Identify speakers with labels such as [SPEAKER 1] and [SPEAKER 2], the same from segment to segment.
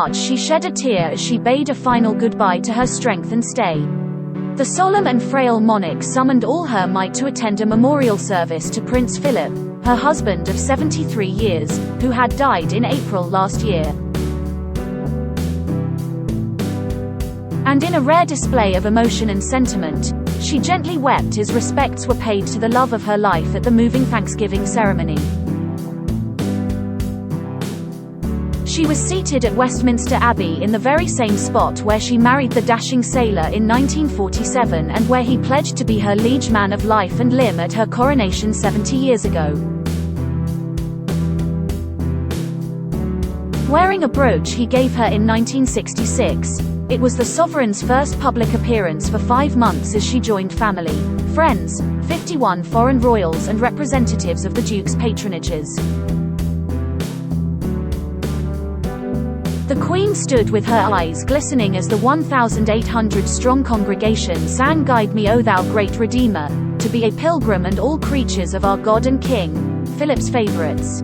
[SPEAKER 1] March she shed a tear as she bade a final goodbye to her strength and stay. The solemn and frail monarch summoned all her might to attend a memorial service to Prince Philip, her husband of 73 years, who had died in April last year. And in a rare display of emotion and sentiment, she gently wept as respects were paid to the love of her life at the moving Thanksgiving ceremony. She was seated at Westminster Abbey in the very same spot where she married the dashing sailor in 1947 and where he pledged to be her liege man of life and limb at her coronation 70 years ago. Wearing a brooch he gave her in 1966, it was the sovereign's first public appearance for 5 months as she joined family, friends, 51 foreign royals and representatives of the Duke's patronages. The Queen stood with her eyes glistening as the 1,800-strong congregation sang "Guide Me, O Thou Great Redeemer, to be a pilgrim and all creatures of our God and King," Philip's favorites.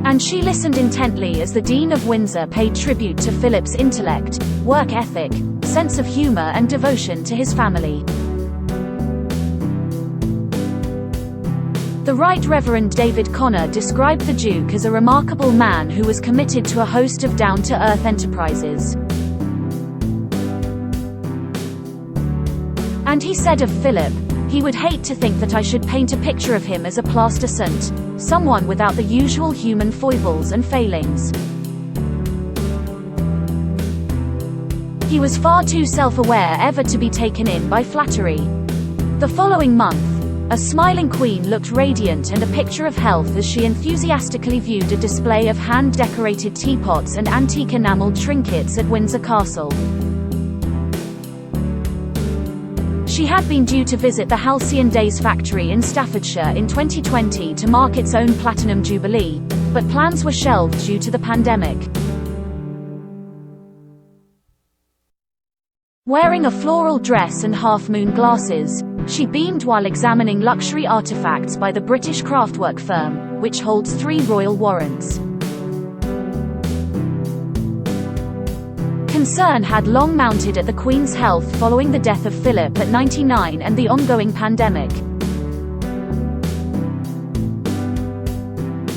[SPEAKER 1] And she listened intently as the Dean of Windsor paid tribute to Philip's intellect, work ethic, sense of humor and devotion to his family. The Right Reverend David Connor described the Duke as a remarkable man who was committed to a host of down-to-earth enterprises. And he said of Philip, "He would hate to think that I should paint a picture of him as a plaster saint, someone without the usual human foibles and failings. He was far too self-aware ever to be taken in by flattery." The following month, a smiling Queen looked radiant and a picture of health as she enthusiastically viewed a display of hand-decorated teapots and antique enameled trinkets at Windsor Castle. She had been due to visit the Halcyon Days factory in Staffordshire in 2020 to mark its own Platinum Jubilee, but plans were shelved due to the pandemic. Wearing a floral dress and half-moon glasses, she beamed while examining luxury artifacts by the British craftwork firm, which holds 3 royal warrants. Concern had long mounted at the Queen's health following the death of Philip at 99 and the ongoing pandemic.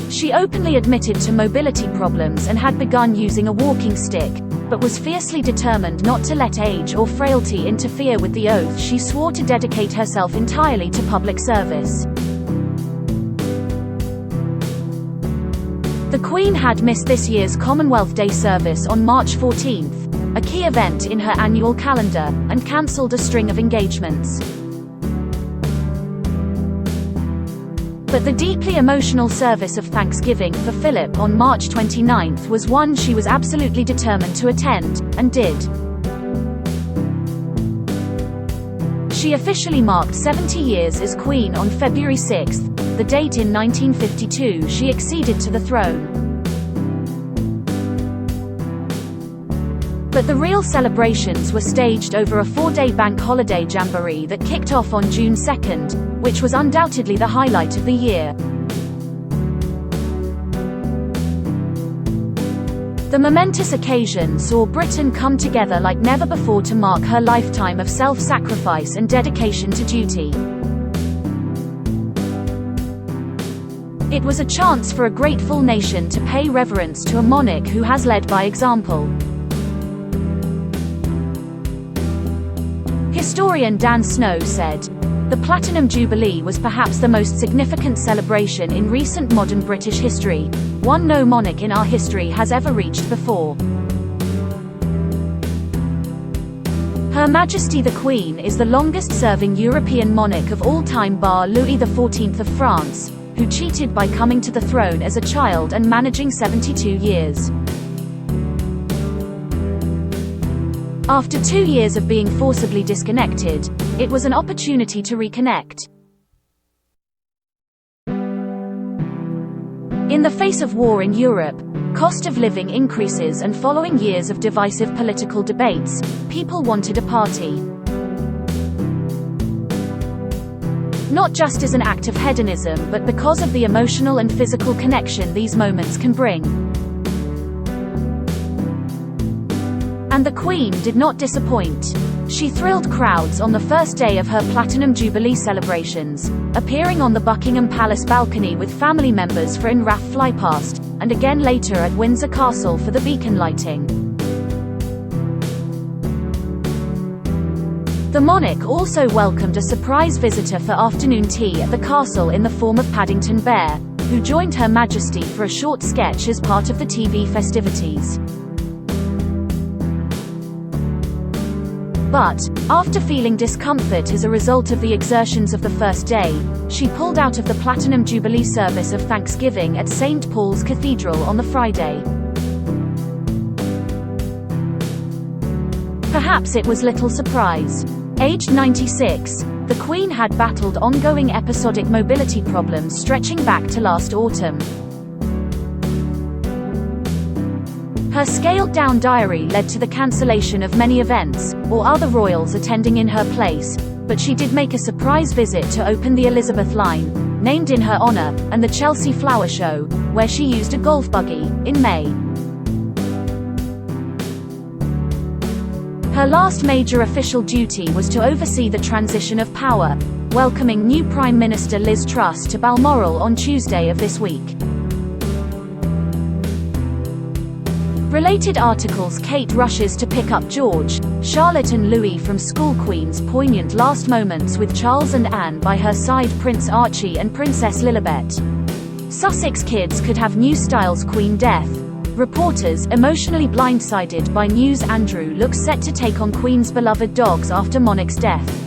[SPEAKER 1] She openly admitted to mobility problems and had begun using a walking stick, but was fiercely determined not to let age or frailty interfere with the oath she swore to dedicate herself entirely to public service. The Queen had missed this year's Commonwealth Day service on March 14th, a key event in her annual calendar, and cancelled a string of engagements. But the deeply emotional service of Thanksgiving for Philip on March 29th was one she was absolutely determined to attend, and did. She officially marked 70 years as Queen on February 6, the date in 1952 she acceded to the throne. But the real celebrations were staged over a 4-day bank holiday jamboree that kicked off on June 2nd, which was undoubtedly the highlight of the year. The momentous occasion saw Britain come together like never before to mark her lifetime of self-sacrifice and dedication to duty. It was a chance for a grateful nation to pay reverence to a monarch who has led by example. Historian Dan Snow said, "The Platinum Jubilee was perhaps the most significant celebration in recent modern British history, one no monarch in our history has ever reached before. Her Majesty the Queen is the longest-serving European monarch of all time bar Louis XIV of France, who cheated by coming to the throne as a child and managing 72 years. After 2 years of being forcibly disconnected, it was an opportunity to reconnect. In the face of war in Europe, cost of living increases and following years of divisive political debates, people wanted a party. not just as an act of hedonism but because of the emotional and physical connection these moments can bring. And the Queen did not disappoint. She thrilled crowds on the first day of her Platinum Jubilee celebrations, appearing on the Buckingham Palace balcony with family members for an RAF flypast, and again later at Windsor Castle for the beacon lighting. The monarch also welcomed a surprise visitor for afternoon tea at the castle in the form of Paddington Bear, who joined Her Majesty for a short sketch as part of the TV festivities. But, after feeling discomfort as a result of the exertions of the first day, she pulled out of the Platinum Jubilee service of Thanksgiving at St. Paul's Cathedral on the Friday. Perhaps it was little surprise. Aged 96, the Queen had battled ongoing episodic mobility problems stretching back to last autumn. Her scaled-down diary led to the cancellation of many events, or other royals attending in her place, but she did make a surprise visit to open the Elizabeth Line, named in her honor, and the Chelsea Flower Show, where she used a golf buggy, in May. Her last major official duty was to oversee the transition of power, welcoming new Prime Minister Liz Truss to Balmoral on Tuesday of this week. Related articles: Kate rushes to pick up George, Charlotte and Louis from School Queen's poignant last moments with Charles and Anne by her side, Prince Archie and Princess Lilibet. Sussex kids could have new styles. Queen death. Reporters emotionally blindsided by news. Andrew looks set to take on Queen's beloved dogs after monarch's death.